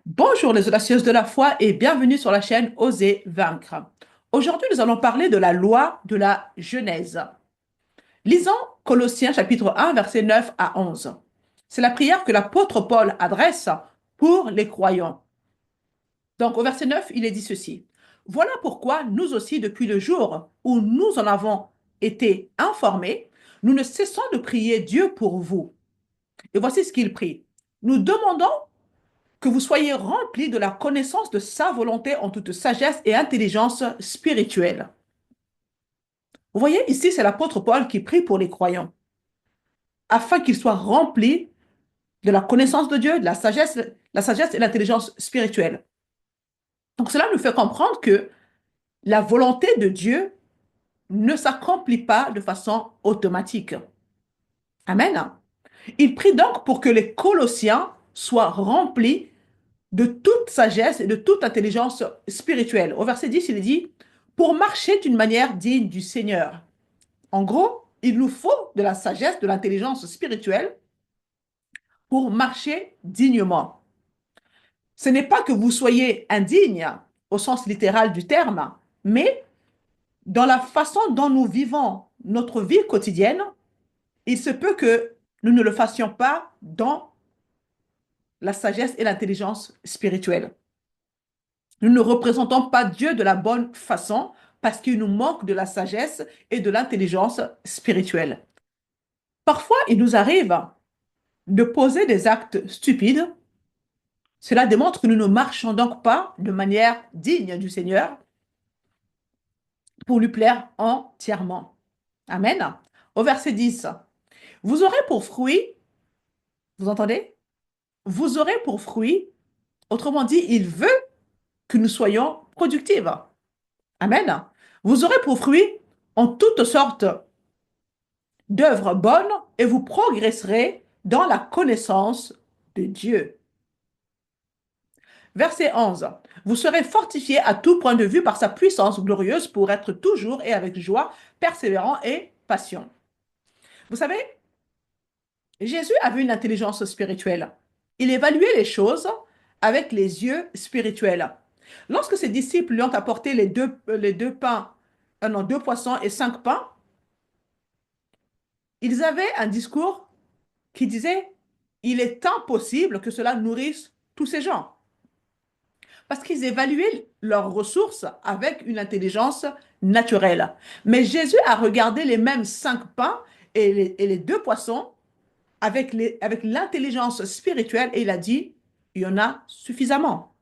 Bonjour les audacieuses de la foi et bienvenue sur la chaîne Oser vaincre. Aujourd'hui, nous allons parler de la loi de la Genèse. Lisons Colossiens chapitre 1, versets 9 à 11. C'est la prière que l'apôtre Paul adresse pour les croyants. Donc au verset 9, il est dit ceci. Voilà pourquoi nous aussi, depuis le jour où nous en avons été informés, nous ne cessons de prier Dieu pour vous. Et voici ce qu'il prie. Nous demandons que vous soyez remplis de la connaissance de sa volonté en toute sagesse et intelligence spirituelle. Vous voyez, ici, c'est l'apôtre Paul qui prie pour les croyants, afin qu'ils soient remplis de la connaissance de Dieu, de la sagesse et l'intelligence spirituelle. Donc cela nous fait comprendre que la volonté de Dieu ne s'accomplit pas de façon automatique. Amen. Il prie donc pour que les Colossiens soient remplis de toute sagesse et de toute intelligence spirituelle. Au verset 10, il est dit, pour marcher d'une manière digne du Seigneur. En gros, il nous faut de la sagesse, de l'intelligence spirituelle pour marcher dignement. Ce n'est pas que vous soyez indigne au sens littéral du terme, mais dans la façon dont nous vivons notre vie quotidienne, il se peut que nous ne le fassions pas dans la sagesse et l'intelligence spirituelle. Nous ne représentons pas Dieu de la bonne façon parce qu'il nous manque de la sagesse et de l'intelligence spirituelle. Parfois, il nous arrive de poser des actes stupides. Cela démontre que nous ne marchons donc pas de manière digne du Seigneur pour lui plaire entièrement. Amen. Au verset 10, vous aurez pour fruit, vous entendez? Vous aurez pour fruit, autrement dit, il veut que nous soyons productifs. Amen. Vous aurez pour fruit en toutes sortes d'œuvres bonnes et vous progresserez dans la connaissance de Dieu. Verset 11. Vous serez fortifiés à tout point de vue par sa puissance glorieuse pour être toujours et avec joie, persévérant et patient. Vous savez, Jésus avait une intelligence spirituelle. Il évaluait les choses avec les yeux spirituels. Lorsque ses disciples lui ont apporté les deux pains, non, deux poissons et 5 pains, ils avaient un discours qui disait, il est impossible que cela nourrisse tous ces gens. Parce qu'ils évaluaient leurs ressources avec une intelligence naturelle. Mais Jésus a regardé les mêmes 5 pains et les 2 poissons avec l'intelligence spirituelle et il a dit, il y en a suffisamment.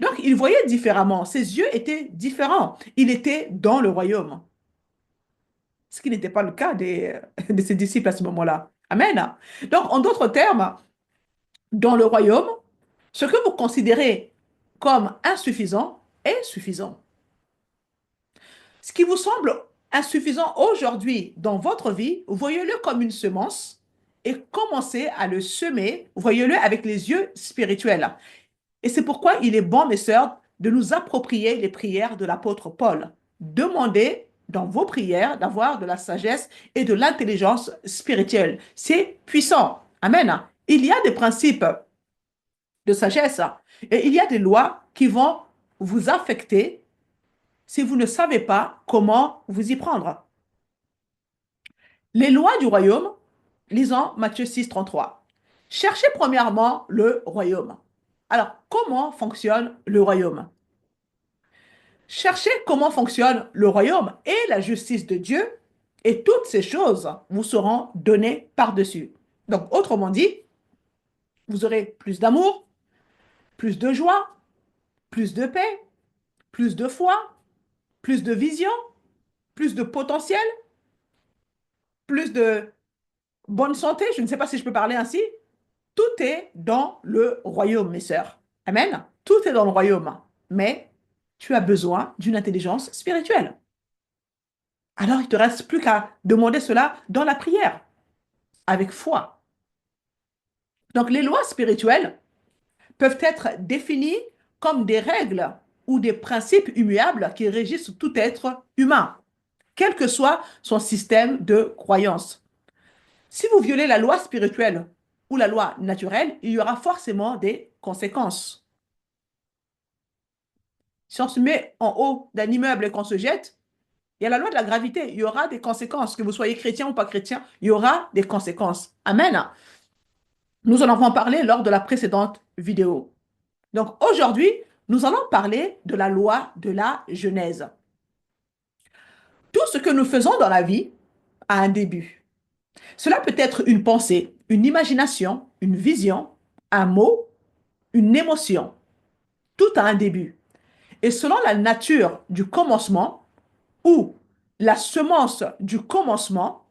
Donc, il voyait différemment. Ses yeux étaient différents. Il était dans le royaume. Ce qui n'était pas le cas de ses disciples à ce moment-là. Amen. Donc, en d'autres termes, dans le royaume, ce que vous considérez comme insuffisant est suffisant. Ce qui vous semble insuffisant aujourd'hui dans votre vie, voyez-le comme une semence et commencez à le semer, voyez-le avec les yeux spirituels. Et c'est pourquoi il est bon, mes sœurs, de nous approprier les prières de l'apôtre Paul. Demandez dans vos prières d'avoir de la sagesse et de l'intelligence spirituelle. C'est puissant. Amen. Il y a des principes de sagesse et il y a des lois qui vont vous affecter si vous ne savez pas comment vous y prendre. Les lois du royaume, lisons Matthieu 6, 33. Cherchez premièrement le royaume. Alors, comment fonctionne le royaume? Cherchez comment fonctionne le royaume et la justice de Dieu, et toutes ces choses vous seront données par-dessus. Donc, autrement dit, vous aurez plus d'amour, plus de joie, plus de paix, plus de foi, plus de vision, plus de potentiel, plus de bonne santé. Je ne sais pas si je peux parler ainsi. Tout est dans le royaume, mes sœurs. Amen. Tout est dans le royaume. Mais tu as besoin d'une intelligence spirituelle. Alors, il ne te reste plus qu'à demander cela dans la prière, avec foi. Donc, les lois spirituelles peuvent être définies comme des règles ou des principes immuables qui régissent tout être humain, quel que soit son système de croyance. Si vous violez la loi spirituelle ou la loi naturelle, il y aura forcément des conséquences. Si on se met en haut d'un immeuble et qu'on se jette, il y a la loi de la gravité. Il y aura des conséquences. Que vous soyez chrétien ou pas chrétien, il y aura des conséquences. Amen. Nous en avons parlé lors de la précédente vidéo. Donc aujourd'hui, nous allons parler de la loi de la Genèse. Tout ce que nous faisons dans la vie a un début. Cela peut être une pensée, une imagination, une vision, un mot, une émotion. Tout a un début. Et selon la nature du commencement ou la semence du commencement,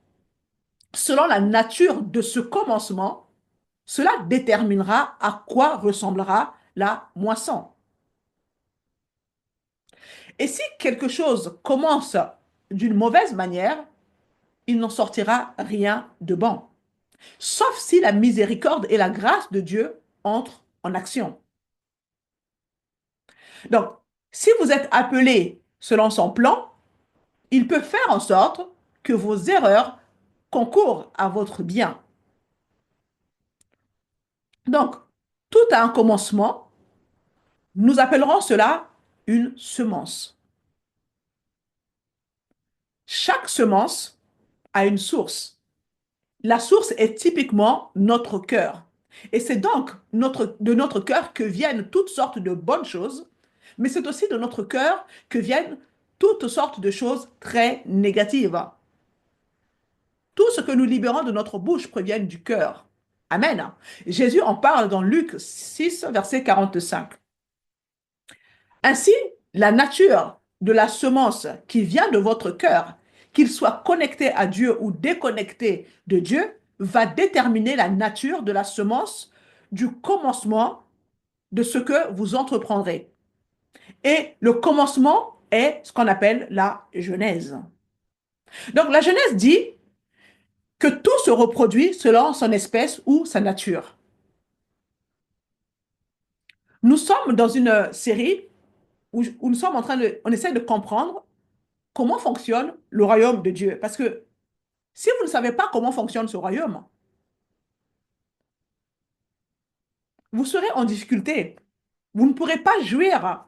selon la nature de ce commencement, cela déterminera à quoi ressemblera la moisson. Et si quelque chose commence d'une mauvaise manière, il n'en sortira rien de bon, sauf si la miséricorde et la grâce de Dieu entrent en action. Donc, si vous êtes appelé selon son plan, il peut faire en sorte que vos erreurs concourent à votre bien. Donc, tout a un commencement. Nous appellerons cela une semence. Chaque semence a une source. La source est typiquement notre cœur. Et c'est donc de notre cœur que viennent toutes sortes de bonnes choses, mais c'est aussi de notre cœur que viennent toutes sortes de choses très négatives. Tout ce que nous libérons de notre bouche provient du cœur. Amen. Jésus en parle dans Luc 6, verset 45. Ainsi, la nature de la semence qui vient de votre cœur, qu'il soit connecté à Dieu ou déconnecté de Dieu, va déterminer la nature de la semence du commencement de ce que vous entreprendrez. Et le commencement est ce qu'on appelle la Genèse. Donc la Genèse dit que tout se reproduit selon son espèce ou sa nature. Nous sommes dans une série où nous sommes on essaie de comprendre comment fonctionne le royaume de Dieu. Parce que si vous ne savez pas comment fonctionne ce royaume, vous serez en difficulté. Vous ne pourrez pas jouir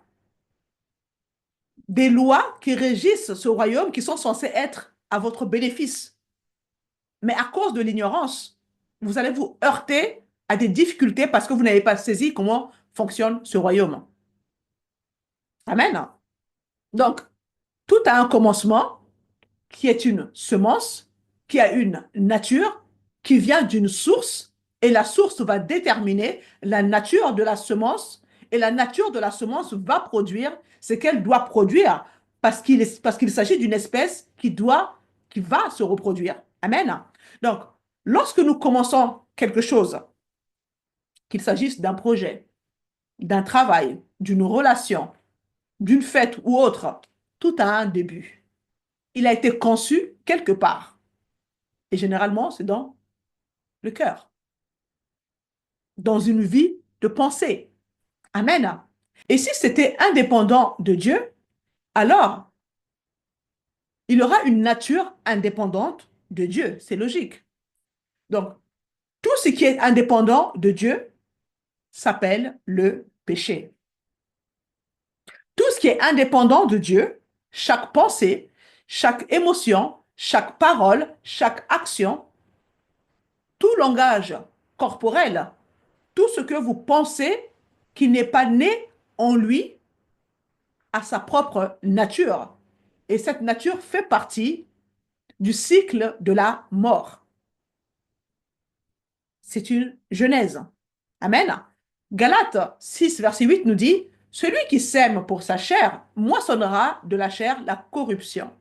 des lois qui régissent ce royaume qui sont censées être à votre bénéfice. Mais à cause de l'ignorance, vous allez vous heurter à des difficultés parce que vous n'avez pas saisi comment fonctionne ce royaume. Amen. Donc, tout a un commencement qui est une semence, qui a une nature, qui vient d'une source, et la source va déterminer la nature de la semence, et la nature de la semence va produire ce qu'elle doit produire, parce qu'il s'agit d'une espèce qui va se reproduire. Amen. Donc, lorsque nous commençons quelque chose, qu'il s'agisse d'un projet, d'un travail, d'une relation, d'une fête ou autre, tout a un début. Il a été conçu quelque part. Et généralement, c'est dans le cœur, dans une vie de pensée. Amen. Et si c'était indépendant de Dieu, alors il aura une nature indépendante de Dieu. C'est logique. Donc, tout ce qui est indépendant de Dieu s'appelle le péché. Tout ce qui est indépendant de Dieu, chaque pensée, chaque émotion, chaque parole, chaque action, tout langage corporel, tout ce que vous pensez qui n'est pas né en lui a sa propre nature. Et cette nature fait partie du cycle de la mort. C'est une genèse. Amen. Galates 6, verset 8 nous dit, celui qui sème pour sa chair moissonnera de la chair la corruption.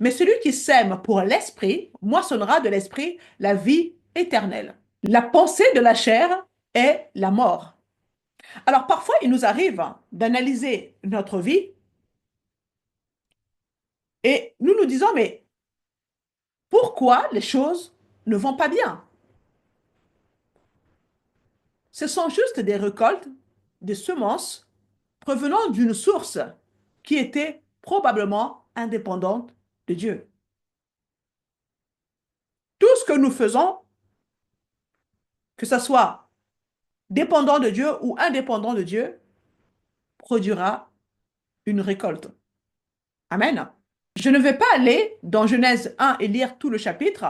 Mais celui qui sème pour l'esprit moissonnera de l'esprit la vie éternelle. La pensée de la chair est la mort. Alors parfois, il nous arrive d'analyser notre vie et nous nous disons, mais pourquoi les choses ne vont pas bien? Ce sont juste des récoltes, des semences provenant d'une source qui était probablement indépendante de Dieu. Tout ce que nous faisons, que ce soit dépendant de Dieu ou indépendant de Dieu, produira une récolte. Amen. Je ne vais pas aller dans Genèse 1 et lire tout le chapitre,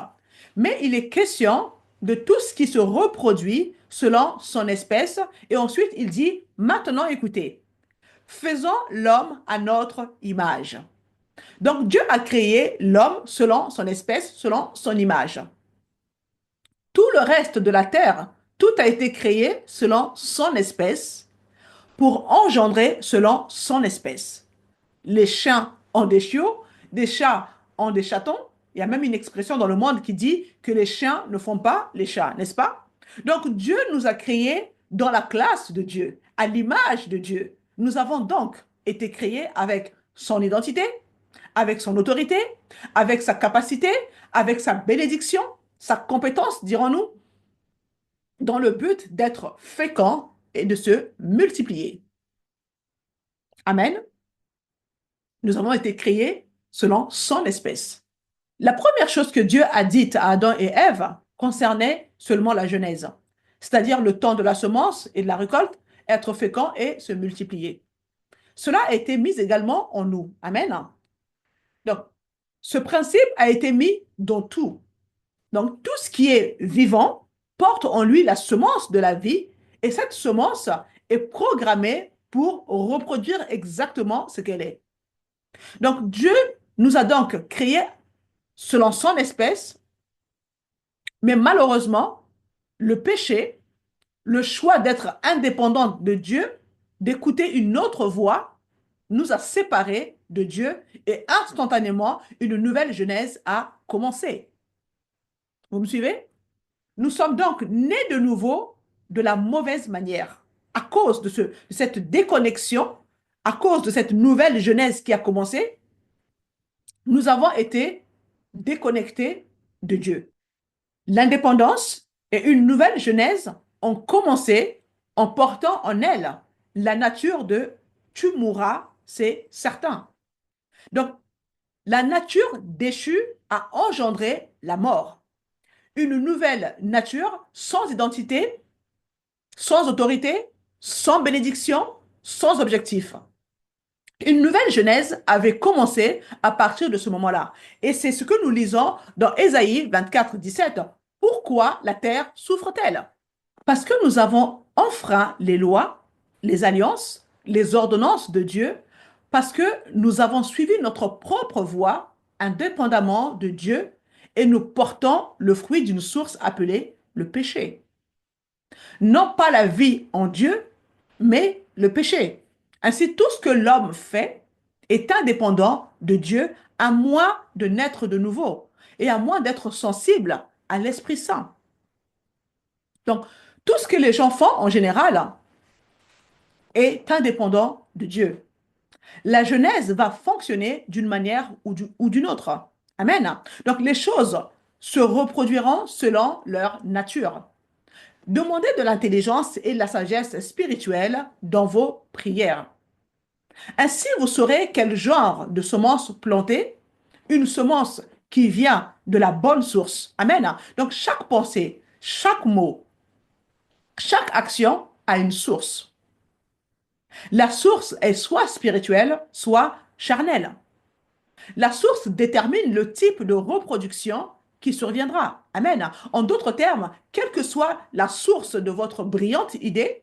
mais il est question de tout ce qui se reproduit selon son espèce. Et ensuite, il dit, maintenant écoutez, faisons l'homme à notre image. Donc Dieu a créé l'homme selon son espèce, selon son image. Tout le reste de la terre, tout a été créé selon son espèce pour engendrer selon son espèce. Les chiens ont des chats ont des chatons. Il y a même une expression dans le monde qui dit que les chiens ne font pas les chats, n'est-ce pas? Donc Dieu nous a créés dans la classe de Dieu, à l'image de Dieu. Nous avons donc été créés avec son identité, avec son autorité, avec sa capacité, avec sa bénédiction, sa compétence, dirons-nous, dans le but d'être fécond et de se multiplier. Amen. Nous avons été créés selon son espèce. La première chose que Dieu a dite à Adam et Ève concernait seulement la genèse, c'est-à-dire le temps de la semence et de la récolte, être fécond et se multiplier. Cela a été mis également en nous. Amen. Donc, ce principe a été mis dans tout. Donc, tout ce qui est vivant porte en lui la semence de la vie et cette semence est programmée pour reproduire exactement ce qu'elle est. Donc, Dieu nous a donc créés selon son espèce, mais malheureusement, le péché, le choix d'être indépendant de Dieu, d'écouter une autre voix, nous a séparés de Dieu et instantanément, une nouvelle genèse a commencé. Vous me suivez? Nous sommes donc nés de nouveau de la mauvaise manière. À cause de cette déconnexion, à cause de cette nouvelle genèse qui a commencé, nous avons été déconnectés de Dieu. L'indépendance et une nouvelle genèse ont commencé en portant en elle la nature de tu mourras, c'est certain. Donc, la nature déchue a engendré la mort. Une nouvelle nature sans identité, sans autorité, sans bénédiction, sans objectif. Une nouvelle genèse avait commencé à partir de ce moment-là. Et c'est ce que nous lisons dans Ésaïe 24, 17. Pourquoi la terre souffre-t-elle? Parce que nous avons enfreint les lois, les alliances, les ordonnances de Dieu, parce que nous avons suivi notre propre voie indépendamment de Dieu et nous portons le fruit d'une source appelée le péché. Non pas la vie en Dieu, mais le péché. Ainsi, tout ce que l'homme fait est indépendant de Dieu, à moins de naître de nouveau et à moins d'être sensible à l'Esprit Saint. Donc, tout ce que les gens font en général est indépendant de Dieu. La Genèse va fonctionner d'une manière ou d'une autre. Amen. Donc, les choses se reproduiront selon leur nature. Demandez de l'intelligence et de la sagesse spirituelle dans vos prières. Ainsi, vous saurez quel genre de semence planter, une semence qui vient de la bonne source. Amen. Donc, chaque pensée, chaque mot, chaque action a une source. La source est soit spirituelle, soit charnelle. La source détermine le type de reproduction qui surviendra. Amen. En d'autres termes, quelle que soit la source de votre brillante idée,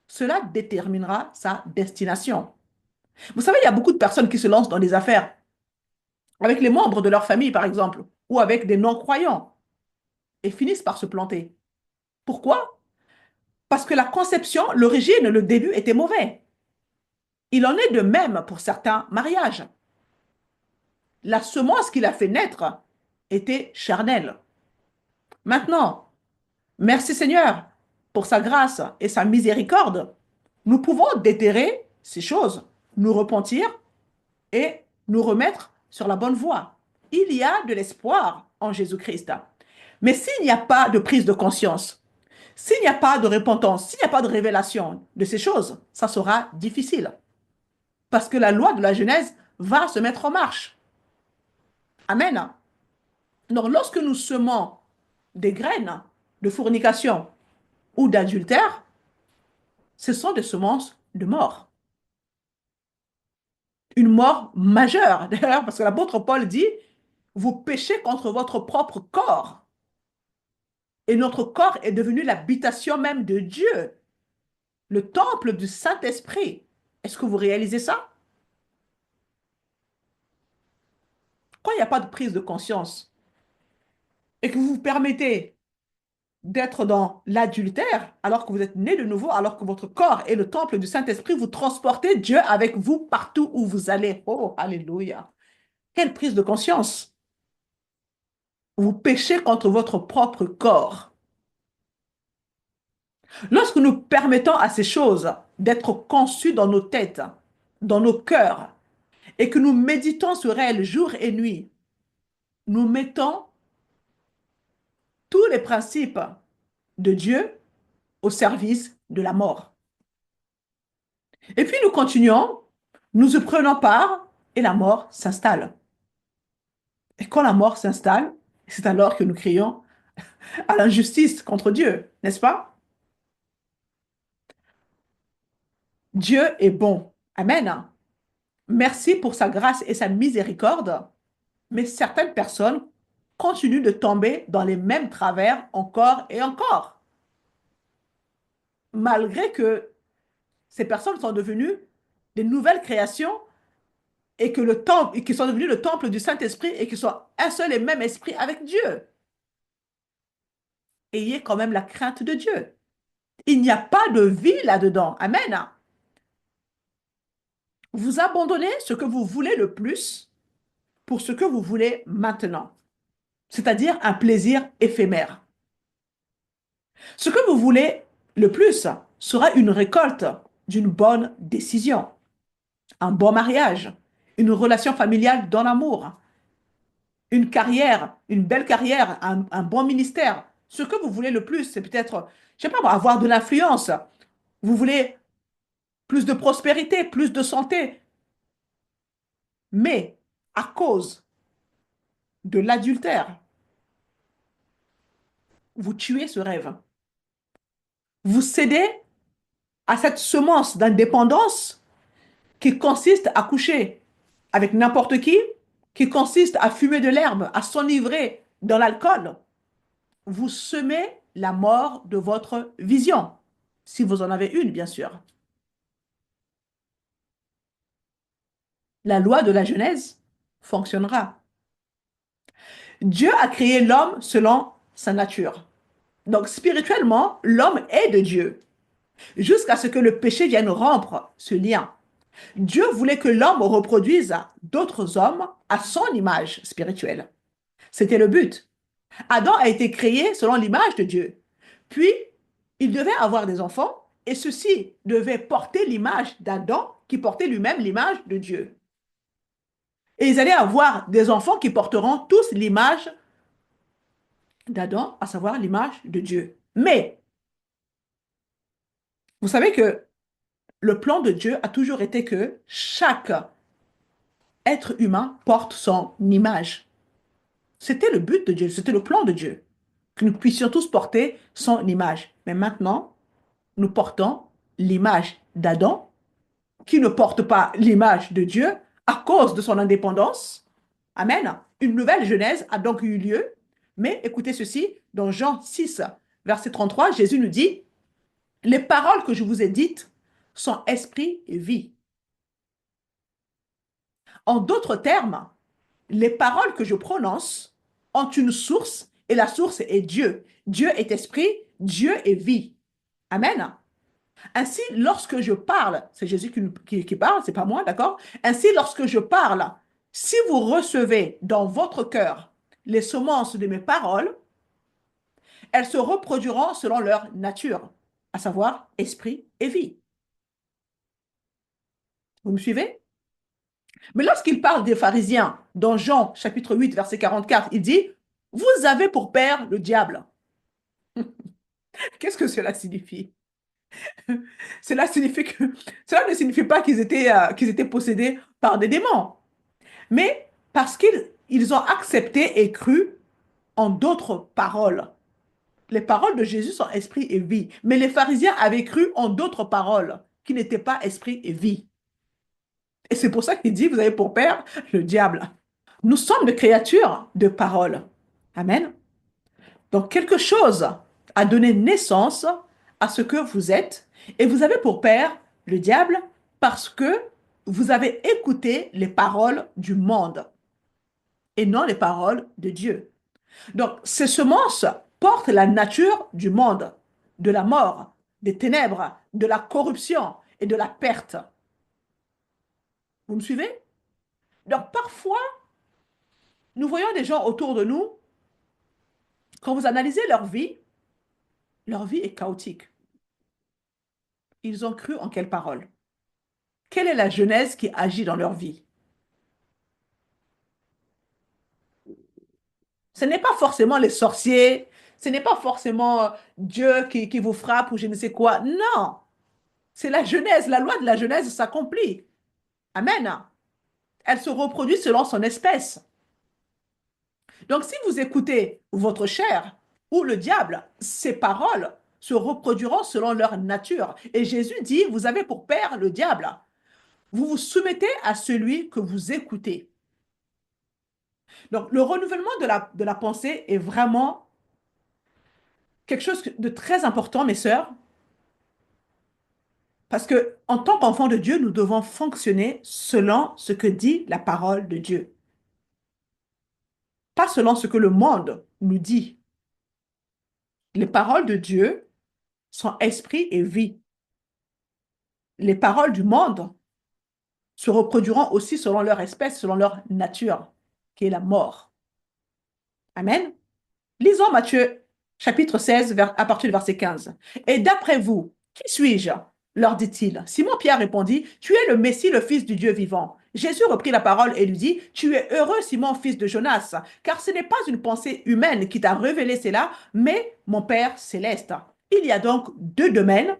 cela déterminera sa destination. Vous savez, il y a beaucoup de personnes qui se lancent dans des affaires avec les membres de leur famille, par exemple, ou avec des non-croyants, et finissent par se planter. Pourquoi? Parce que la conception, l'origine, le début était mauvais. Il en est de même pour certains mariages. La semence qu'il a fait naître était charnelle. Maintenant, merci Seigneur pour sa grâce et sa miséricorde. Nous pouvons déterrer ces choses, nous repentir et nous remettre sur la bonne voie. Il y a de l'espoir en Jésus-Christ. Mais s'il n'y a pas de prise de conscience, s'il n'y a pas de repentance, s'il n'y a pas de révélation de ces choses, ça sera difficile. Parce que la loi de la Genèse va se mettre en marche. Amen. Donc, lorsque nous semons des graines de fornication ou d'adultère, ce sont des semences de mort. une mort majeure. D'ailleurs, parce que l'apôtre Paul dit, vous péchez contre votre propre corps. Et notre corps est devenu l'habitation même de Dieu, le temple du Saint-Esprit. Est-ce que vous réalisez ça? Quand il n'y a pas de prise de conscience et que vous vous permettez d'être dans l'adultère alors que vous êtes né de nouveau, alors que votre corps est le temple du Saint-Esprit, vous transportez Dieu avec vous partout où vous allez. Oh, alléluia. Quelle prise de conscience. Vous péchez contre votre propre corps. Lorsque nous permettons à ces choses d'être conçues dans nos têtes, dans nos cœurs, et que nous méditons sur elles jour et nuit, nous mettons tous les principes de Dieu au service de la mort. Et puis nous continuons, nous y prenons part et la mort s'installe. Et quand la mort s'installe, c'est alors que nous crions à l'injustice contre Dieu, n'est-ce pas? Dieu est bon. Amen. Merci pour sa grâce et sa miséricorde, mais certaines personnes continuent de tomber dans les mêmes travers encore et encore, malgré que ces personnes sont devenues des nouvelles créations et que le temple, et qui sont devenus le temple du Saint-Esprit et qui sont un seul et même esprit avec Dieu. Ayez quand même la crainte de Dieu. Il n'y a pas de vie là-dedans. Amen. Vous abandonnez ce que vous voulez le plus pour ce que vous voulez maintenant, c'est-à-dire un plaisir éphémère. Ce que vous voulez le plus sera une récolte d'une bonne décision, un bon mariage, une relation familiale dans l'amour, une carrière, une belle carrière, un bon ministère. Ce que vous voulez le plus, c'est peut-être, je ne sais pas, avoir de l'influence. Vous voulez plus de prospérité, plus de santé. Mais à cause de l'adultère, vous tuez ce rêve. Vous cédez à cette semence d'indépendance qui consiste à coucher avec n'importe qui consiste à fumer de l'herbe, à s'enivrer dans l'alcool. Vous semez la mort de votre vision, si vous en avez une, bien sûr. La loi de la Genèse fonctionnera. Dieu a créé l'homme selon sa nature. Donc, spirituellement, l'homme est de Dieu, jusqu'à ce que le péché vienne rompre ce lien. Dieu voulait que l'homme reproduise d'autres hommes à son image spirituelle. C'était le but. Adam a été créé selon l'image de Dieu. Puis, il devait avoir des enfants et ceux-ci devaient porter l'image d'Adam qui portait lui-même l'image de Dieu. Et ils allaient avoir des enfants qui porteront tous l'image d'Adam, à savoir l'image de Dieu. Mais, vous savez que le plan de Dieu a toujours été que chaque être humain porte son image. C'était le but de Dieu, c'était le plan de Dieu, que nous puissions tous porter son image. Mais maintenant, nous portons l'image d'Adam, qui ne porte pas l'image de Dieu à cause de son indépendance. Amen. Une nouvelle Genèse a donc eu lieu. Mais écoutez ceci, dans Jean 6, verset 33, Jésus nous dit, les paroles que je vous ai dites sont esprit et vie. En d'autres termes, les paroles que je prononce ont une source et la source est Dieu. Dieu est esprit, Dieu est vie. Amen. Ainsi, lorsque je parle, c'est Jésus qui parle, c'est pas moi, d'accord? Ainsi, lorsque je parle, si vous recevez dans votre cœur les semences de mes paroles, elles se reproduiront selon leur nature, à savoir esprit et vie. Vous me suivez? Mais lorsqu'il parle des pharisiens, dans Jean chapitre 8, verset 44, il dit, vous avez pour père le diable. Qu'est-ce que cela signifie? Cela signifie que, cela ne signifie pas qu'ils étaient possédés par des démons, mais parce qu'ils ont accepté et cru en d'autres paroles. Les paroles de Jésus sont esprit et vie, mais les pharisiens avaient cru en d'autres paroles qui n'étaient pas esprit et vie. Et c'est pour ça qu'il dit, vous avez pour père le diable. Nous sommes des créatures de parole. Amen. Donc quelque chose a donné naissance à ce que vous êtes et vous avez pour père le diable parce que vous avez écouté les paroles du monde et non les paroles de Dieu. Donc ces semences portent la nature du monde, de la mort, des ténèbres, de la corruption et de la perte. Vous me suivez? Donc parfois, nous voyons des gens autour de nous, quand vous analysez leur vie est chaotique. Ils ont cru en quelle parole? Quelle est la genèse qui agit dans leur vie? Ce n'est pas forcément les sorciers, ce n'est pas forcément Dieu qui vous frappe ou je ne sais quoi. Non, c'est la genèse, la loi de la genèse s'accomplit. Amen. Elle se reproduit selon son espèce. Donc si vous écoutez votre chair ou le diable, ces paroles se reproduiront selon leur nature. Et Jésus dit, vous avez pour père le diable. Vous vous soumettez à celui que vous écoutez. Donc, le renouvellement de la pensée est vraiment quelque chose de très important, mes sœurs, parce que en tant qu'enfants de Dieu, nous devons fonctionner selon ce que dit la parole de Dieu, pas selon ce que le monde nous dit. Les paroles de Dieu sont esprit et vie. Les paroles du monde se reproduiront aussi selon leur espèce, selon leur nature, qui est la mort. Amen. Lisons Matthieu chapitre 16 à partir du verset 15. Et d'après vous, qui suis-je? Leur dit-il. Simon-Pierre répondit, tu es le Messie, le Fils du Dieu vivant. Jésus reprit la parole et lui dit, tu es heureux, Simon, fils de Jonas, car ce n'est pas une pensée humaine qui t'a révélé cela, mais mon Père céleste. Il y a donc deux domaines.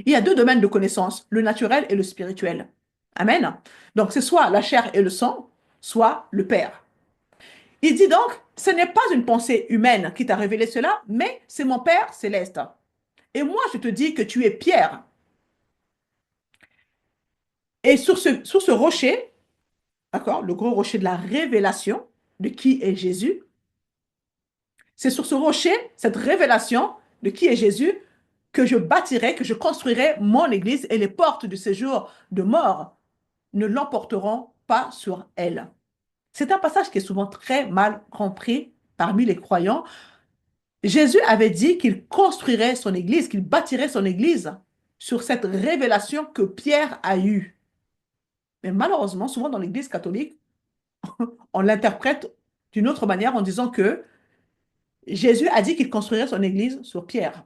Il y a deux domaines de connaissance, le naturel et le spirituel. Amen. Donc c'est soit la chair et le sang, soit le Père. Il dit donc, ce n'est pas une pensée humaine qui t'a révélé cela, mais c'est mon Père céleste. Et moi, je te dis que tu es Pierre. Et sur ce rocher, d'accord, le gros rocher de la révélation de qui est Jésus, c'est sur ce rocher, cette révélation de qui est Jésus, que je bâtirai, que je construirai mon église et les portes du séjour de mort ne l'emporteront pas sur elle. C'est un passage qui est souvent très mal compris parmi les croyants. Jésus avait dit qu'il construirait son église, qu'il bâtirait son église sur cette révélation que Pierre a eue. Mais malheureusement, souvent dans l'église catholique, on l'interprète d'une autre manière en disant que Jésus a dit qu'il construirait son église sur Pierre.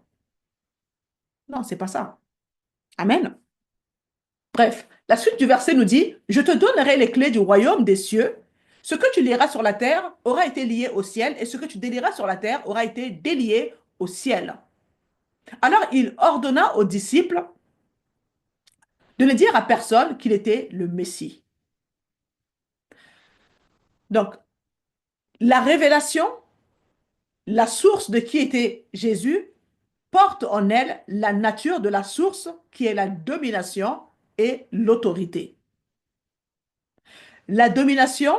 Non, c'est pas ça. Amen. Bref, la suite du verset nous dit, je te donnerai les clés du royaume des cieux. Ce que tu lieras sur la terre aura été lié au ciel, et ce que tu délieras sur la terre aura été délié au ciel. Alors il ordonna aux disciples de ne dire à personne qu'il était le Messie. Donc, la révélation, la source de qui était Jésus, porte en elle la nature de la source qui est la domination et l'autorité. La domination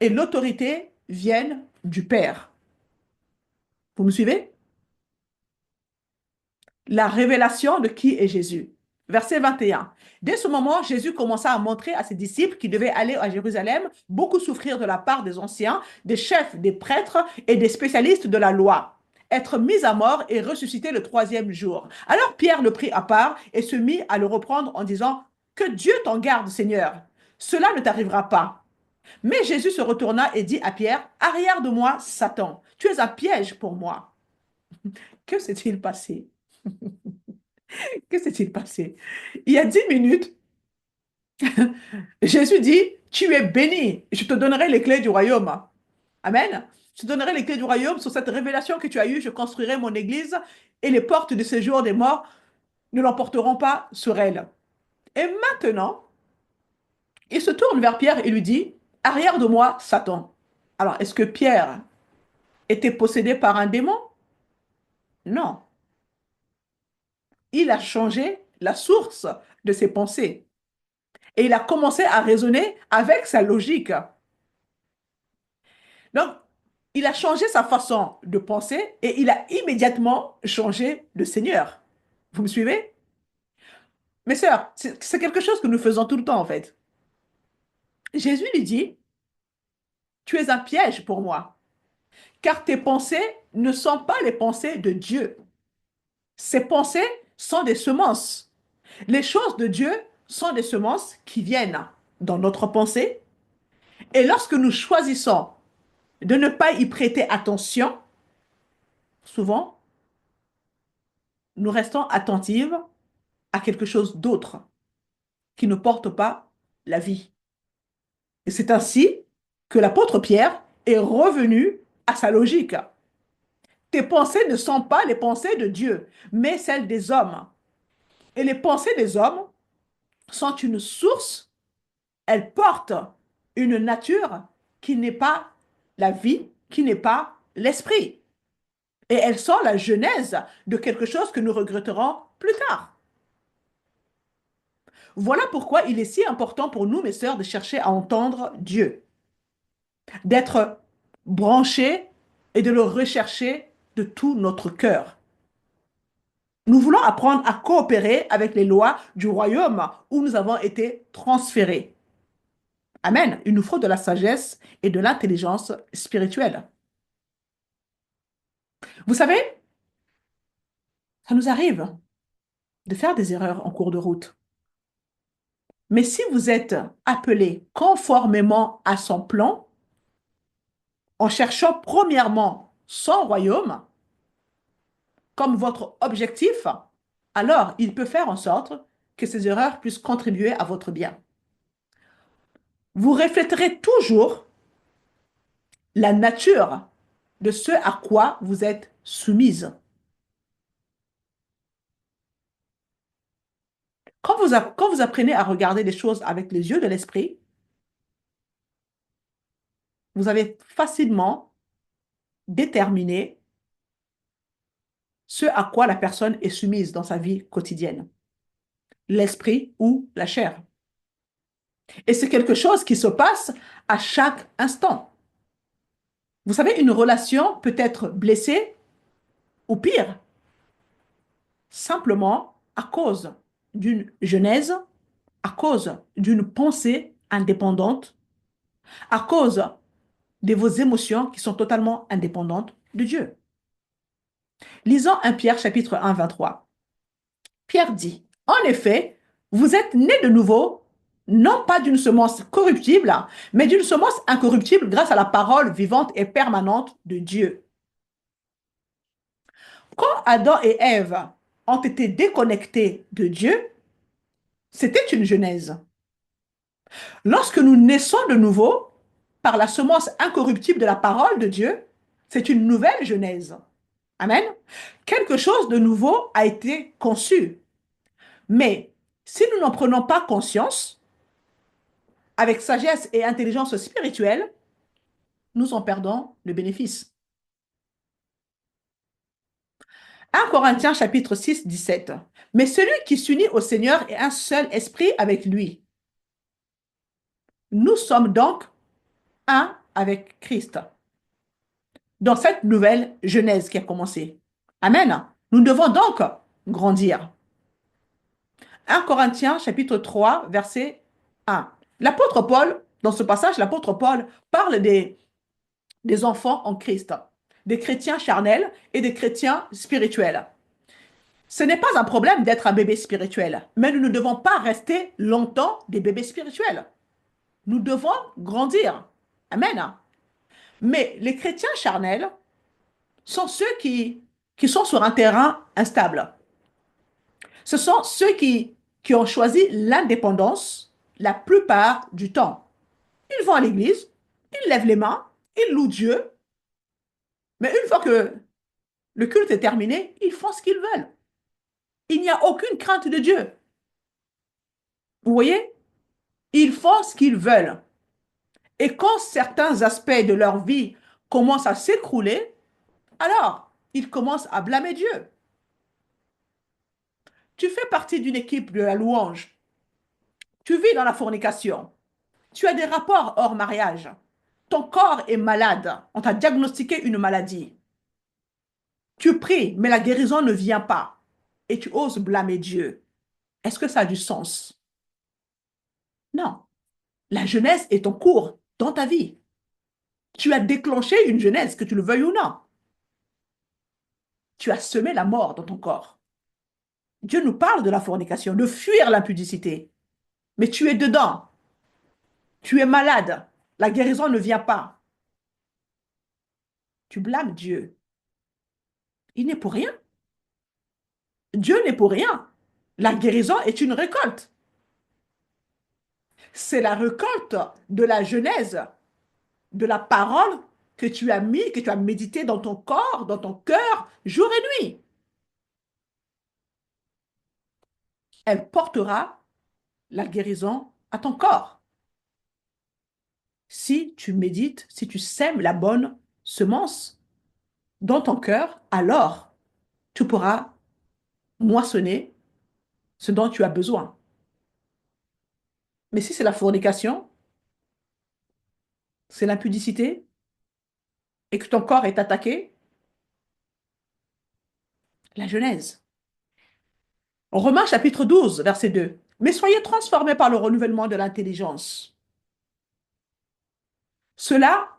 et l'autorité viennent du Père. Vous me suivez? La révélation de qui est Jésus. Verset 21. Dès ce moment, Jésus commença à montrer à ses disciples qu'il devait aller à Jérusalem, beaucoup souffrir de la part des anciens, des chefs, des prêtres et des spécialistes de la loi, être mis à mort et ressusciter le troisième jour. Alors Pierre le prit à part et se mit à le reprendre en disant, que Dieu t'en garde, Seigneur. Cela ne t'arrivera pas. Mais Jésus se retourna et dit à Pierre, arrière de moi, Satan, tu es un piège pour moi. Que s'est-il passé? Que s'est-il passé? Il y a 10 minutes, Jésus dit, tu es béni, je te donnerai les clés du royaume. Amen. Je te donnerai les clés du royaume sur cette révélation que tu as eue, je construirai mon église et les portes de séjour des morts ne l'emporteront pas sur elle. Et maintenant, il se tourne vers Pierre et lui dit, arrière de moi, Satan. Alors, est-ce que Pierre était possédé par un démon? Non. Il a changé la source de ses pensées. et il a commencé à raisonner avec sa logique. Donc, il a changé sa façon de penser et il a immédiatement changé de Seigneur. Vous me suivez? Mes sœurs, c'est quelque chose que nous faisons tout le temps en fait. Jésus lui dit, tu es un piège pour moi, car tes pensées ne sont pas les pensées de Dieu. Ces pensées sont des semences. Les choses de Dieu sont des semences qui viennent dans notre pensée. Et lorsque nous choisissons de ne pas y prêter attention, souvent, nous restons attentives à quelque chose d'autre qui ne porte pas la vie. Et c'est ainsi que l'apôtre Pierre est revenu à sa logique. Tes pensées ne sont pas les pensées de Dieu, mais celles des hommes. Et les pensées des hommes sont une source, elles portent une nature qui n'est pas la vie, qui n'est pas l'esprit. Et elles sont la genèse de quelque chose que nous regretterons plus tard. Voilà pourquoi il est si important pour nous, mes sœurs, de chercher à entendre Dieu, d'être branchés et de le rechercher de tout notre cœur. Nous voulons apprendre à coopérer avec les lois du royaume où nous avons été transférés. Amen. Il nous faut de la sagesse et de l'intelligence spirituelle. Vous savez, ça nous arrive de faire des erreurs en cours de route. Mais si vous êtes appelé conformément à son plan, en cherchant premièrement son royaume comme votre objectif, alors il peut faire en sorte que ces erreurs puissent contribuer à votre bien. Vous refléterez toujours la nature de ce à quoi vous êtes soumise. Quand vous apprenez à regarder les choses avec les yeux de l'esprit, vous avez facilement déterminé ce à quoi la personne est soumise dans sa vie quotidienne, l'esprit ou la chair. Et c'est quelque chose qui se passe à chaque instant. Vous savez, une relation peut être blessée ou pire, simplement à cause d'une genèse, à cause d'une pensée indépendante, à cause de vos émotions qui sont totalement indépendantes de Dieu. Lisons 1 Pierre chapitre 1, 23. Pierre dit, en effet, vous êtes nés de nouveau, non pas d'une semence corruptible, mais d'une semence incorruptible grâce à la parole vivante et permanente de Dieu. Quand Adam et Ève ont été déconnectés de Dieu, c'était une genèse. Lorsque nous naissons de nouveau, par la semence incorruptible de la parole de Dieu, c'est une nouvelle genèse. Amen. Quelque chose de nouveau a été conçu. Mais si nous n'en prenons pas conscience, avec sagesse et intelligence spirituelle, nous en perdons le bénéfice. 1 Corinthiens chapitre 6, 17. Mais celui qui s'unit au Seigneur est un seul esprit avec lui. Nous sommes donc un avec Christ dans cette nouvelle genèse qui a commencé. Amen. Nous devons donc grandir. 1 Corinthiens chapitre 3, verset 1. L'apôtre Paul, dans ce passage, l'apôtre Paul parle des enfants en Christ, des chrétiens charnels et des chrétiens spirituels. Ce n'est pas un problème d'être un bébé spirituel, mais nous ne devons pas rester longtemps des bébés spirituels. Nous devons grandir. Amen. Mais les chrétiens charnels sont ceux qui sont sur un terrain instable. Ce sont ceux qui ont choisi l'indépendance la plupart du temps. Ils vont à l'église, ils lèvent les mains, ils louent Dieu, mais une fois que le culte est terminé, ils font ce qu'ils veulent. Il n'y a aucune crainte de Dieu. Vous voyez? Ils font ce qu'ils veulent. Et quand certains aspects de leur vie commencent à s'écrouler, alors ils commencent à blâmer Dieu. Tu fais partie d'une équipe de la louange. Tu vis dans la fornication. Tu as des rapports hors mariage. Ton corps est malade. On t'a diagnostiqué une maladie. Tu pries, mais la guérison ne vient pas. Et tu oses blâmer Dieu. Est-ce que ça a du sens? Non. La jeunesse est en cours dans ta vie. Tu as déclenché une jeunesse, que tu le veuilles ou non. Tu as semé la mort dans ton corps. Dieu nous parle de la fornication, de fuir l'impudicité. Mais tu es dedans. Tu es malade. La guérison ne vient pas. Tu blâmes Dieu. Il n'est pour rien. Dieu n'est pour rien. La guérison est une récolte. C'est la récolte de la genèse, de la parole que tu as mis, que tu as médité dans ton corps, dans ton cœur, jour et nuit. Elle portera la guérison à ton corps. Si tu médites, si tu sèmes la bonne semence dans ton cœur, alors tu pourras moissonner ce dont tu as besoin. Mais si c'est la fornication, c'est l'impudicité, et que ton corps est attaqué, la Genèse. Romains chapitre 12, verset 2. Mais soyez transformés par le renouvellement de l'intelligence. Cela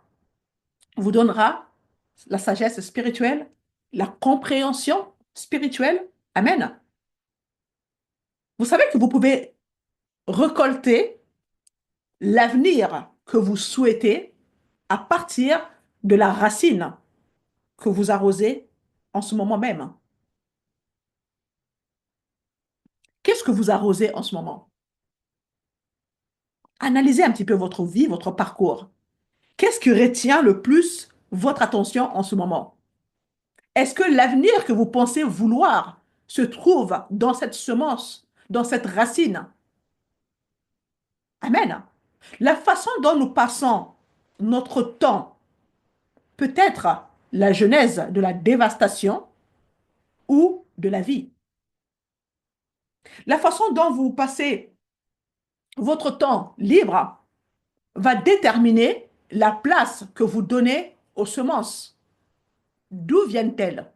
vous donnera la sagesse spirituelle, la compréhension spirituelle. Amen. Vous savez que vous pouvez récolter l'avenir que vous souhaitez à partir de la racine que vous arrosez en ce moment même. Qu'est-ce que vous arrosez en ce moment? Analysez un petit peu votre vie, votre parcours. Qu'est-ce qui retient le plus votre attention en ce moment? Est-ce que l'avenir que vous pensez vouloir se trouve dans cette semence, dans cette racine? Amen. La façon dont nous passons notre temps peut être la genèse de la dévastation ou de la vie. La façon dont vous passez votre temps libre va déterminer la place que vous donnez aux semences. D'où viennent-elles?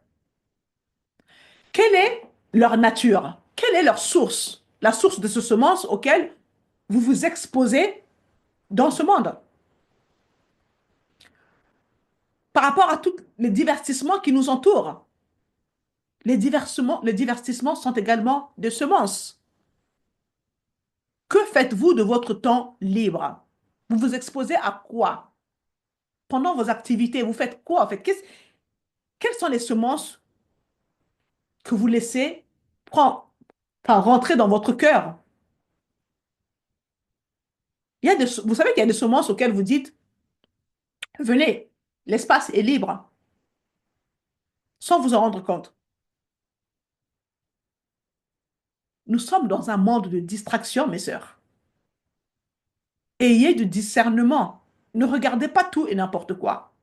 Quelle est leur nature? Quelle est leur source? La source de ces semences auxquelles vous vous exposez dans ce monde. Par rapport à tous les divertissements qui nous entourent. Les divertissements sont également des semences. Que faites-vous de votre temps libre? Vous vous exposez à quoi? Pendant vos activités, vous faites quoi en fait? Quelles sont les semences que vous laissez prendre, enfin, rentrer dans votre cœur? Vous savez qu'il y a des semences auxquelles vous dites, venez, l'espace est libre, sans vous en rendre compte. Nous sommes dans un monde de distraction, mes sœurs. Ayez du discernement. Ne regardez pas tout et n'importe quoi.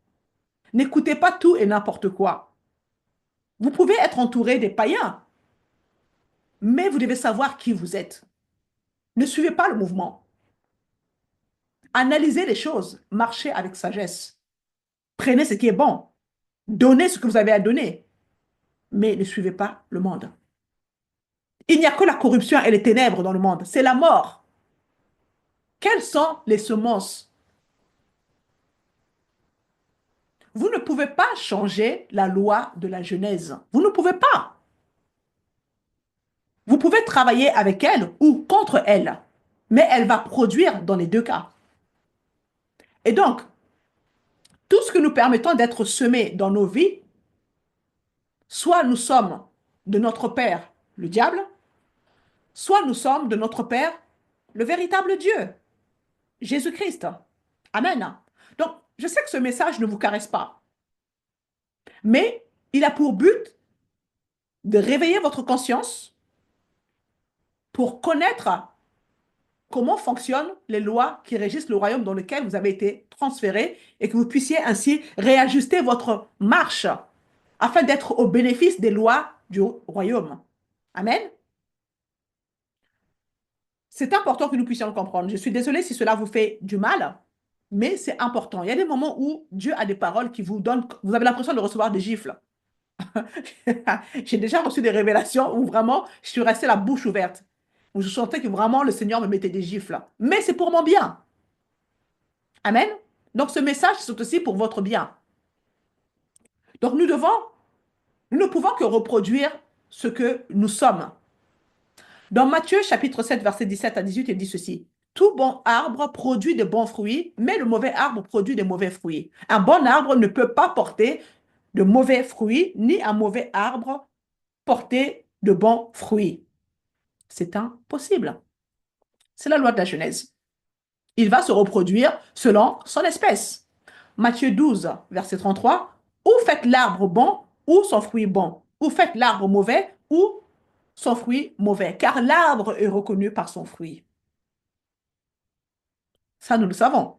N'écoutez pas tout et n'importe quoi. Vous pouvez être entouré des païens, mais vous devez savoir qui vous êtes. Ne suivez pas le mouvement. Analysez les choses. Marchez avec sagesse. Prenez ce qui est bon. Donnez ce que vous avez à donner. Mais ne suivez pas le monde. Il n'y a que la corruption et les ténèbres dans le monde. C'est la mort. Quelles sont les semences? Vous ne pouvez pas changer la loi de la Genèse. Vous ne pouvez pas. Vous pouvez travailler avec elle ou contre elle, mais elle va produire dans les deux cas. Et donc, tout ce que nous permettons d'être semé dans nos vies, soit nous sommes de notre Père, le diable, soit nous sommes de notre Père, le véritable Dieu, Jésus-Christ. Amen. Donc, je sais que ce message ne vous caresse pas, mais il a pour but de réveiller votre conscience pour connaître comment fonctionnent les lois qui régissent le royaume dans lequel vous avez été transféré et que vous puissiez ainsi réajuster votre marche afin d'être au bénéfice des lois du royaume. Amen. C'est important que nous puissions le comprendre. Je suis désolée si cela vous fait du mal, mais c'est important. Il y a des moments où Dieu a des paroles qui vous donnent, vous avez l'impression de recevoir des gifles. J'ai déjà reçu des révélations où vraiment je suis restée la bouche ouverte, où je sentais que vraiment le Seigneur me mettait des gifles. Mais c'est pour mon bien. Amen. Donc ce message, c'est aussi pour votre bien. Donc nous ne pouvons que reproduire ce que nous sommes. Dans Matthieu chapitre 7, verset 17 à 18, il dit ceci. Tout bon arbre produit de bons fruits, mais le mauvais arbre produit de mauvais fruits. Un bon arbre ne peut pas porter de mauvais fruits, ni un mauvais arbre porter de bons fruits. C'est impossible. C'est la loi de la Genèse. Il va se reproduire selon son espèce. Matthieu 12, verset 33. Ou faites l'arbre bon, ou son fruit bon. Ou faites l'arbre mauvais, ou son fruit mauvais. Car l'arbre est reconnu par son fruit. Ça, nous le savons.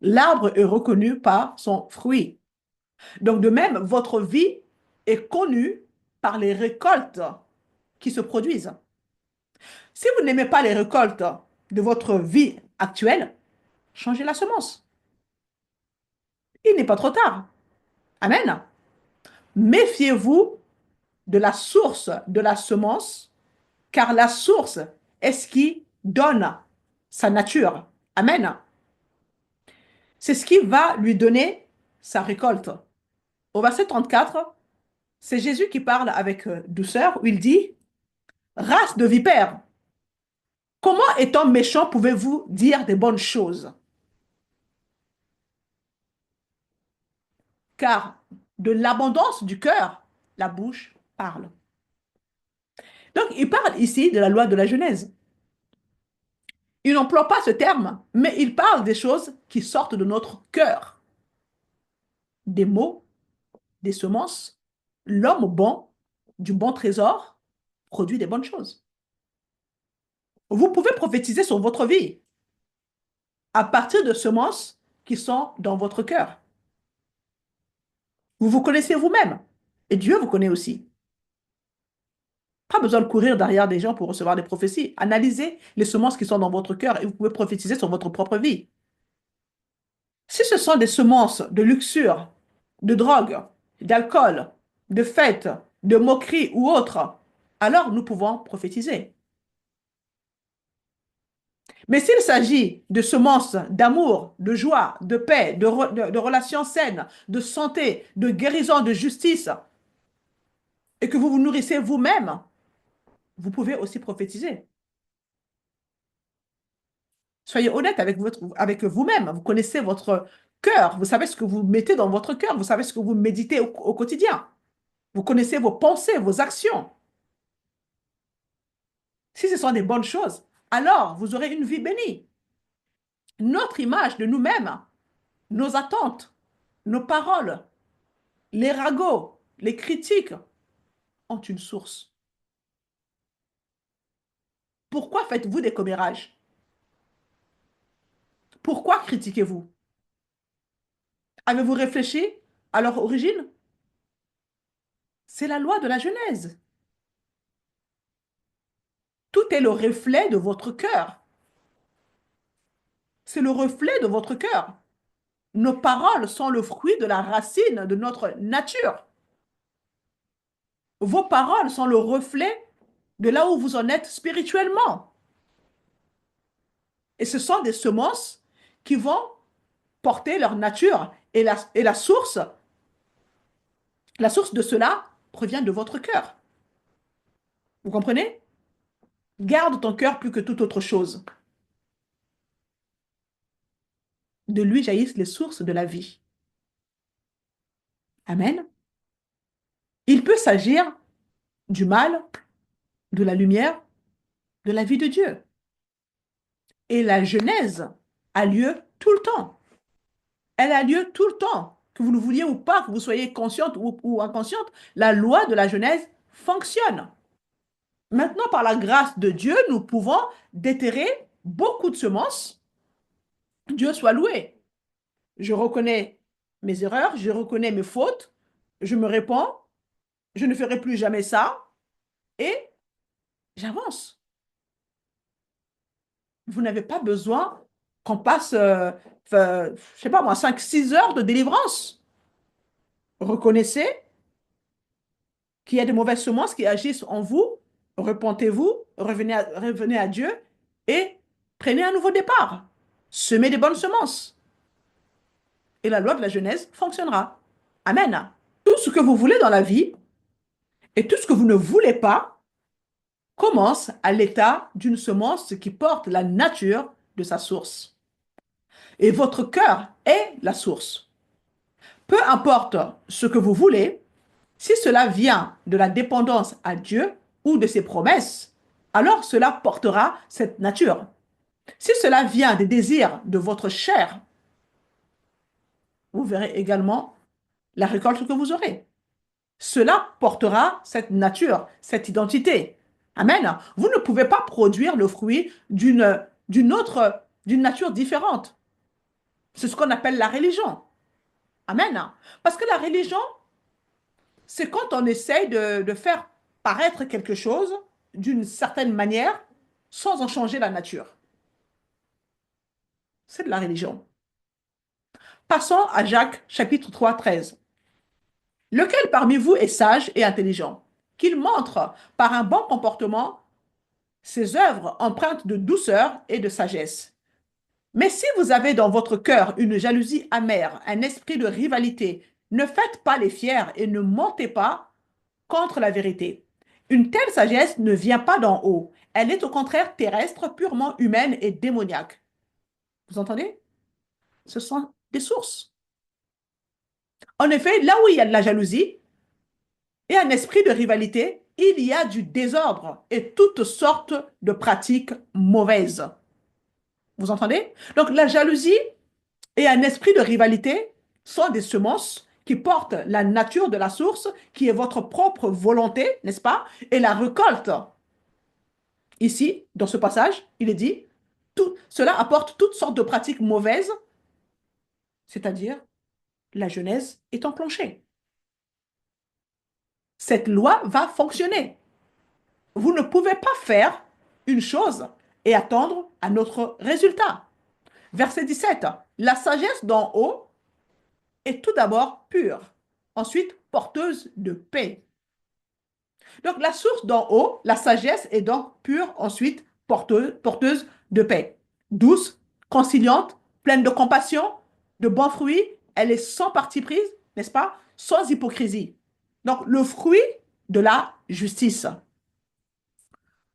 L'arbre est reconnu par son fruit. Donc, de même, votre vie est connue par les récoltes qui se produisent. Si vous n'aimez pas les récoltes de votre vie actuelle, changez la semence. Il n'est pas trop tard. Amen. Méfiez-vous de la source de la semence, car la source est ce qui donne sa nature. Amen. C'est ce qui va lui donner sa récolte. Au verset 34, c'est Jésus qui parle avec douceur, où il dit, race de vipères, comment étant méchant pouvez-vous dire des bonnes choses? Car de l'abondance du cœur, la bouche parle. Donc, il parle ici de la loi de la Genèse. Il n'emploie pas ce terme, mais il parle des choses qui sortent de notre cœur. Des mots, des semences. L'homme bon, du bon trésor, produit des bonnes choses. Vous pouvez prophétiser sur votre vie à partir de semences qui sont dans votre cœur. Vous vous connaissez vous-même et Dieu vous connaît aussi. Pas besoin de courir derrière des gens pour recevoir des prophéties. Analysez les semences qui sont dans votre cœur et vous pouvez prophétiser sur votre propre vie. Si ce sont des semences de luxure, de drogue, d'alcool, de fêtes, de moqueries ou autres, alors nous pouvons prophétiser. Mais s'il s'agit de semences d'amour, de joie, de paix, de relations saines, de santé, de guérison, de justice, et que vous vous nourrissez vous-même, vous pouvez aussi prophétiser. Soyez honnête avec vous-même. Vous connaissez votre cœur. Vous savez ce que vous mettez dans votre cœur. Vous savez ce que vous méditez au quotidien. Vous connaissez vos pensées, vos actions. Si ce sont des bonnes choses, alors vous aurez une vie bénie. Notre image de nous-mêmes, nos attentes, nos paroles, les ragots, les critiques ont une source. Pourquoi faites-vous des commérages? Pourquoi critiquez-vous? Avez-vous réfléchi à leur origine? C'est la loi de la Genèse. Tout est le reflet de votre cœur. C'est le reflet de votre cœur. Nos paroles sont le fruit de la racine de notre nature. Vos paroles sont le reflet de là où vous en êtes spirituellement. Et ce sont des semences qui vont porter leur nature. Et la source de cela provient de votre cœur. Vous comprenez? Garde ton cœur plus que toute autre chose. De lui jaillissent les sources de la vie. Amen. Il peut s'agir du mal, de la lumière, de la vie de Dieu. Et la Genèse a lieu tout le temps. Elle a lieu tout le temps. Que vous le vouliez ou pas, que vous soyez consciente ou inconsciente, la loi de la Genèse fonctionne. Maintenant, par la grâce de Dieu, nous pouvons déterrer beaucoup de semences. Dieu soit loué. Je reconnais mes erreurs, je reconnais mes fautes, je me réponds, je ne ferai plus jamais ça et j'avance. Vous n'avez pas besoin qu'on passe, je sais pas moi, 5, 6 heures de délivrance. Reconnaissez qu'il y a des mauvaises semences qui agissent en vous. Repentez-vous, revenez à Dieu et prenez un nouveau départ. Semez des bonnes semences. Et la loi de la Genèse fonctionnera. Amen. Tout ce que vous voulez dans la vie et tout ce que vous ne voulez pas commence à l'état d'une semence qui porte la nature de sa source. Et votre cœur est la source. Peu importe ce que vous voulez, si cela vient de la dépendance à Dieu ou de ses promesses, alors cela portera cette nature. Si cela vient des désirs de votre chair, vous verrez également la récolte que vous aurez. Cela portera cette nature, cette identité. Amen. Vous ne pouvez pas produire le fruit d'une nature différente. C'est ce qu'on appelle la religion. Amen. Parce que la religion, c'est quand on essaye de faire paraître quelque chose d'une certaine manière sans en changer la nature. C'est de la religion. Passons à Jacques chapitre 3, 13. Lequel parmi vous est sage et intelligent, qu'il montre par un bon comportement ses œuvres empreintes de douceur et de sagesse. Mais si vous avez dans votre cœur une jalousie amère, un esprit de rivalité, ne faites pas les fiers et ne mentez pas contre la vérité. Une telle sagesse ne vient pas d'en haut. Elle est au contraire terrestre, purement humaine et démoniaque. Vous entendez? Ce sont des sources. En effet, là où il y a de la jalousie et un esprit de rivalité, il y a du désordre et toutes sortes de pratiques mauvaises. Vous entendez? Donc la jalousie et un esprit de rivalité sont des semences qui portent la nature de la source, qui est votre propre volonté, n'est-ce pas? Et la récolte. Ici, dans ce passage, il est dit, tout cela apporte toutes sortes de pratiques mauvaises, c'est-à-dire la Genèse est enclenchée. Cette loi va fonctionner. Vous ne pouvez pas faire une chose et attendre un autre résultat. Verset 17. La sagesse d'en haut est tout d'abord pure, ensuite porteuse de paix. Donc la source d'en haut, la sagesse est donc pure, ensuite porteuse de paix. Douce, conciliante, pleine de compassion, de bons fruits, elle est sans parti prise, n'est-ce pas? Sans hypocrisie. Donc le fruit de la justice.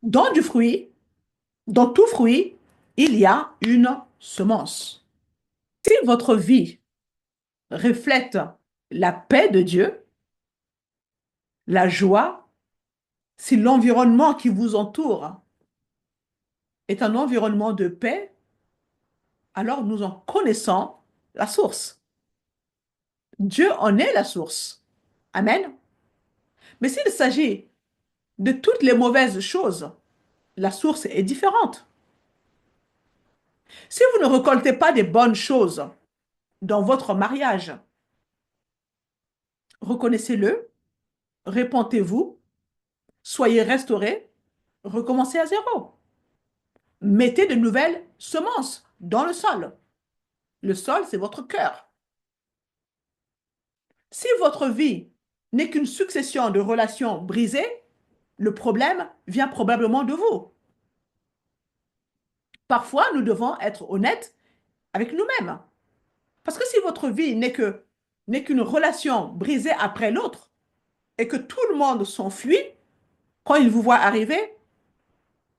Dans du fruit, dans tout fruit, il y a une semence. Si votre vie reflète la paix de Dieu, la joie, si l'environnement qui vous entoure est un environnement de paix, alors nous en connaissons la source. Dieu en est la source. Amen. Mais s'il s'agit de toutes les mauvaises choses, la source est différente. Si vous ne récoltez pas des bonnes choses dans votre mariage, reconnaissez-le, répentez-vous, soyez restaurés, recommencez à zéro. Mettez de nouvelles semences dans le sol. Le sol, c'est votre cœur. Si votre vie n'est qu'une succession de relations brisées, le problème vient probablement de vous. Parfois, nous devons être honnêtes avec nous-mêmes. Parce que si votre vie n'est qu'une relation brisée après l'autre et que tout le monde s'enfuit quand il vous voit arriver,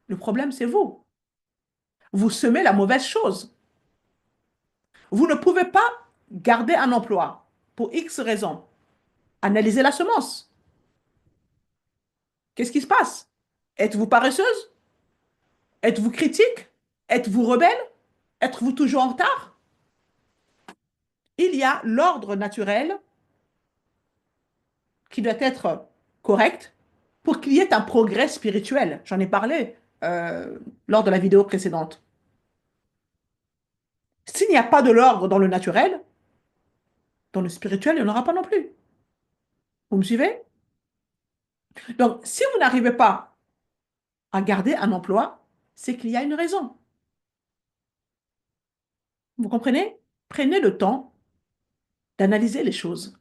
le problème, c'est vous. Vous semez la mauvaise chose. Vous ne pouvez pas garder un emploi pour X raisons. Analysez la semence. Qu'est-ce qui se passe? Êtes-vous paresseuse? Êtes-vous critique? Êtes-vous rebelle? Êtes-vous toujours en retard? Il y a l'ordre naturel qui doit être correct pour qu'il y ait un progrès spirituel. J'en ai parlé lors de la vidéo précédente. S'il n'y a pas de l'ordre dans le naturel, dans le spirituel, il n'y en aura pas non plus. Vous me suivez? Donc, si vous n'arrivez pas à garder un emploi, c'est qu'il y a une raison. Vous comprenez? Prenez le temps d'analyser les choses.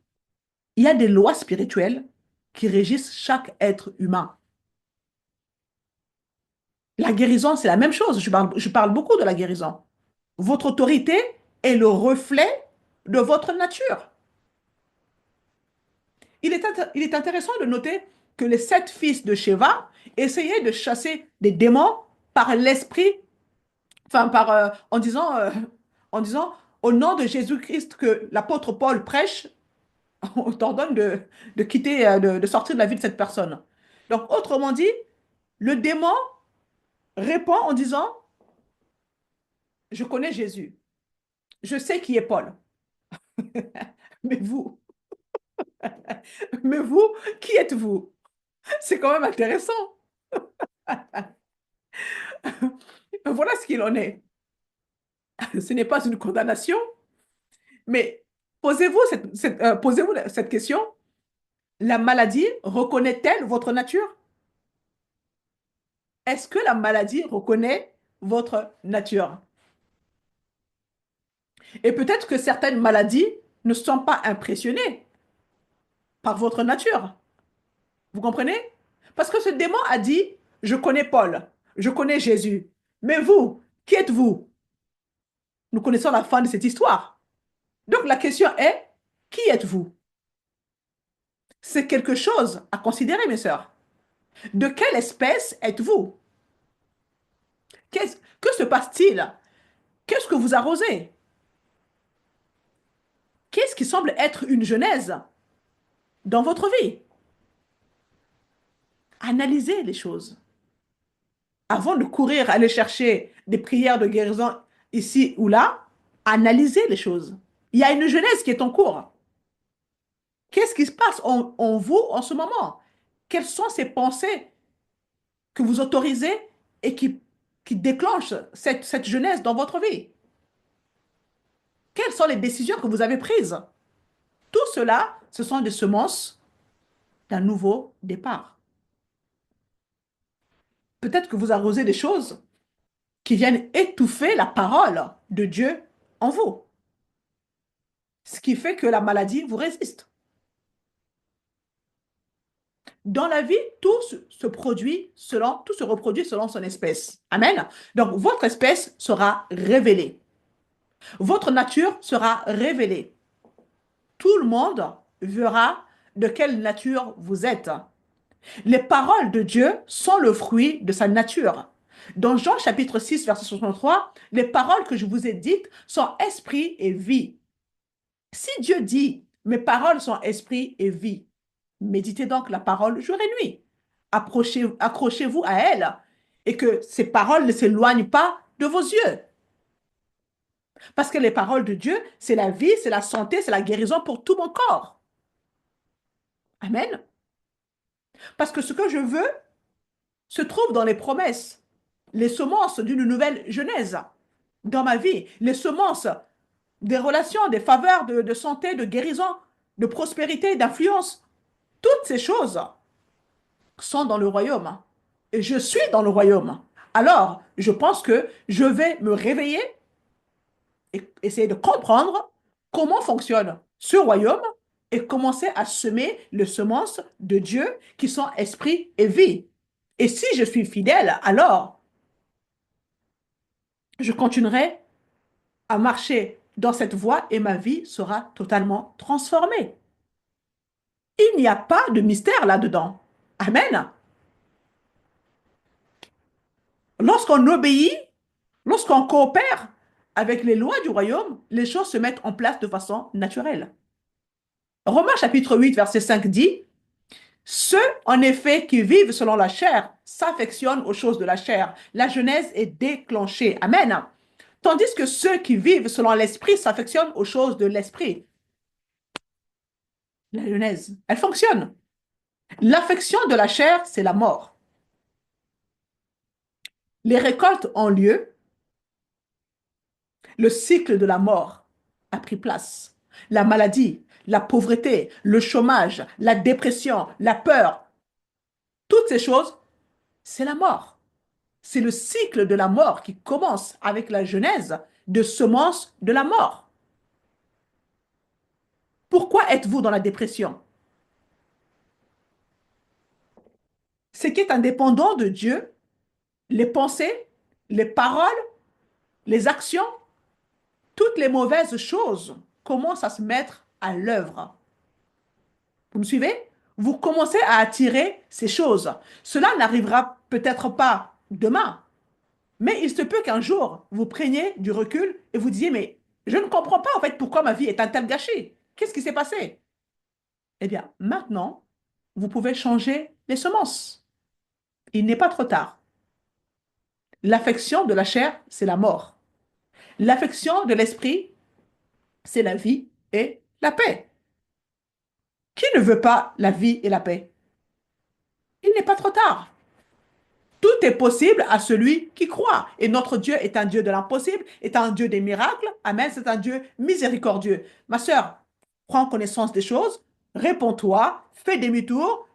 Il y a des lois spirituelles qui régissent chaque être humain. La guérison, c'est la même chose. Je parle beaucoup de la guérison. Votre autorité est le reflet de votre nature. Il est intéressant de noter que les 7 fils de Sheva essayaient de chasser des démons par l'esprit, enfin en disant, au nom de Jésus-Christ que l'apôtre Paul prêche, on t'ordonne de quitter, de sortir de la vie de cette personne. Donc, autrement dit, le démon répond en disant, je connais Jésus, je sais qui est Paul, mais vous, mais vous, qui êtes-vous? C'est quand même intéressant. Voilà ce qu'il en est. Ce n'est pas une condamnation, mais posez-vous cette question. La maladie reconnaît-elle votre nature? Est-ce que la maladie reconnaît votre nature? Et peut-être que certaines maladies ne sont pas impressionnées par votre nature. Vous comprenez? Parce que ce démon a dit, je connais Paul, je connais Jésus. Mais vous, qui êtes-vous? Nous connaissons la fin de cette histoire. Donc la question est, qui êtes-vous? C'est quelque chose à considérer, mes sœurs. De quelle espèce êtes-vous? Que se passe-t-il? Qu'est-ce que vous arrosez? Qu'est-ce qui semble être une genèse dans votre vie? Analysez les choses. Avant de courir, aller chercher des prières de guérison ici ou là, analysez les choses. Il y a une genèse qui est en cours. Qu'est-ce qui se passe en vous en ce moment? Quelles sont ces pensées que vous autorisez et qui déclenchent cette genèse dans votre vie? Quelles sont les décisions que vous avez prises? Tout cela, ce sont des semences d'un nouveau départ. Peut-être que vous arrosez des choses qui viennent étouffer la parole de Dieu en vous, ce qui fait que la maladie vous résiste. Dans la vie, tout se reproduit selon son espèce. Amen. Donc, votre espèce sera révélée. Votre nature sera révélée. Tout le monde verra de quelle nature vous êtes. Les paroles de Dieu sont le fruit de sa nature. Dans Jean chapitre 6, verset 63, les paroles que je vous ai dites sont esprit et vie. Si Dieu dit, mes paroles sont esprit et vie, méditez donc la parole jour et nuit. Accrochez-vous à elle et que ces paroles ne s'éloignent pas de vos yeux. Parce que les paroles de Dieu, c'est la vie, c'est la santé, c'est la guérison pour tout mon corps. Amen. Parce que ce que je veux se trouve dans les promesses, les semences d'une nouvelle genèse dans ma vie, les semences des relations, des faveurs de santé, de guérison, de prospérité, d'influence. Toutes ces choses sont dans le royaume. Et je suis dans le royaume. Alors, je pense que je vais me réveiller et essayer de comprendre comment fonctionne ce royaume et commencer à semer les semences de Dieu qui sont esprit et vie. Et si je suis fidèle, alors je continuerai à marcher dans cette voie et ma vie sera totalement transformée. Il n'y a pas de mystère là-dedans. Amen. Lorsqu'on obéit, lorsqu'on coopère avec les lois du royaume, les choses se mettent en place de façon naturelle. Romains chapitre 8, verset 5 dit, ceux, en effet, qui vivent selon la chair s'affectionnent aux choses de la chair. La genèse est déclenchée. Amen. Tandis que ceux qui vivent selon l'esprit s'affectionnent aux choses de l'esprit. La genèse, elle fonctionne. L'affection de la chair, c'est la mort. Les récoltes ont lieu, le cycle de la mort a pris place. La maladie, la pauvreté, le chômage, la dépression, la peur, toutes ces choses, c'est la mort. C'est le cycle de la mort qui commence avec la genèse de semence de la mort. Pourquoi êtes-vous dans la dépression? Ce qui est indépendant de Dieu, les pensées, les paroles, les actions, toutes les mauvaises choses commencent à se mettre à l'œuvre. Vous me suivez? Vous commencez à attirer ces choses. Cela n'arrivera peut-être pas demain, mais il se peut qu'un jour, vous preniez du recul et vous disiez, mais je ne comprends pas en fait pourquoi ma vie est un tel gâchis. Qu'est-ce qui s'est passé? Eh bien, maintenant, vous pouvez changer les semences. Il n'est pas trop tard. L'affection de la chair, c'est la mort. L'affection de l'esprit, c'est la vie et la paix. Qui ne veut pas la vie et la paix? Il n'est pas trop tard. Tout est possible à celui qui croit. Et notre Dieu est un Dieu de l'impossible, est un Dieu des miracles. Amen, c'est un Dieu miséricordieux. Ma sœur, prends connaissance des choses, réponds-toi, fais demi-tour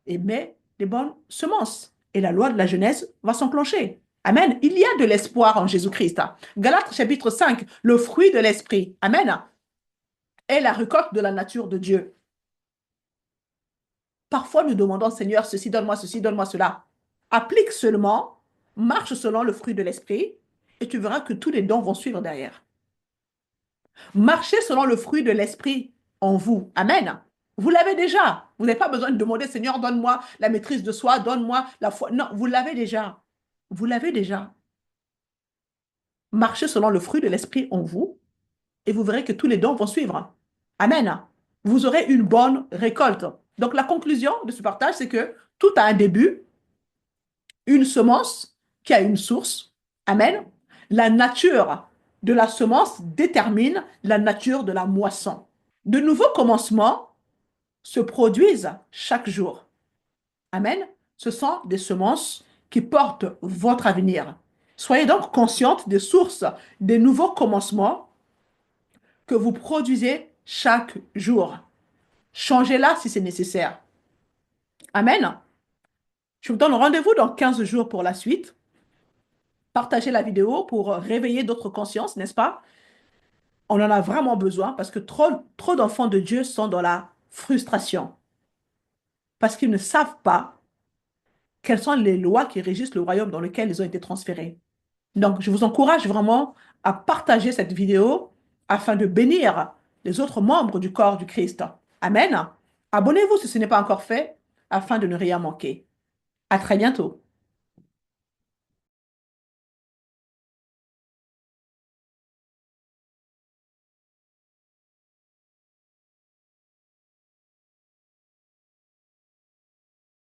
et mets les bonnes semences. Et la loi de la Genèse va s'enclencher. Amen. Il y a de l'espoir en Jésus-Christ. Galates chapitre 5, le fruit de l'esprit. Amen. Est la récolte de la nature de Dieu. Parfois, nous demandons, Seigneur, ceci, donne-moi cela. Applique seulement, marche selon le fruit de l'esprit, et tu verras que tous les dons vont suivre derrière. Marchez selon le fruit de l'esprit en vous. Amen. Vous l'avez déjà. Vous n'avez pas besoin de demander, Seigneur, donne-moi la maîtrise de soi, donne-moi la foi. Non, vous l'avez déjà. Vous l'avez déjà. Marchez selon le fruit de l'esprit en vous, et vous verrez que tous les dons vont suivre. Amen. Vous aurez une bonne récolte. Donc, la conclusion de ce partage, c'est que tout a un début, une semence qui a une source. Amen. La nature de la semence détermine la nature de la moisson. De nouveaux commencements se produisent chaque jour. Amen. Ce sont des semences qui portent votre avenir. Soyez donc consciente des sources des nouveaux commencements que vous produisez chaque jour. Changez-la si c'est nécessaire. Amen. Je vous donne rendez-vous dans 15 jours pour la suite. Partagez la vidéo pour réveiller d'autres consciences, n'est-ce pas? On en a vraiment besoin parce que trop d'enfants de Dieu sont dans la frustration. Parce qu'ils ne savent pas quelles sont les lois qui régissent le royaume dans lequel ils ont été transférés. Donc, je vous encourage vraiment à partager cette vidéo afin de bénir les autres membres du corps du Christ. Amen. Abonnez-vous si ce n'est pas encore fait afin de ne rien manquer. À très bientôt.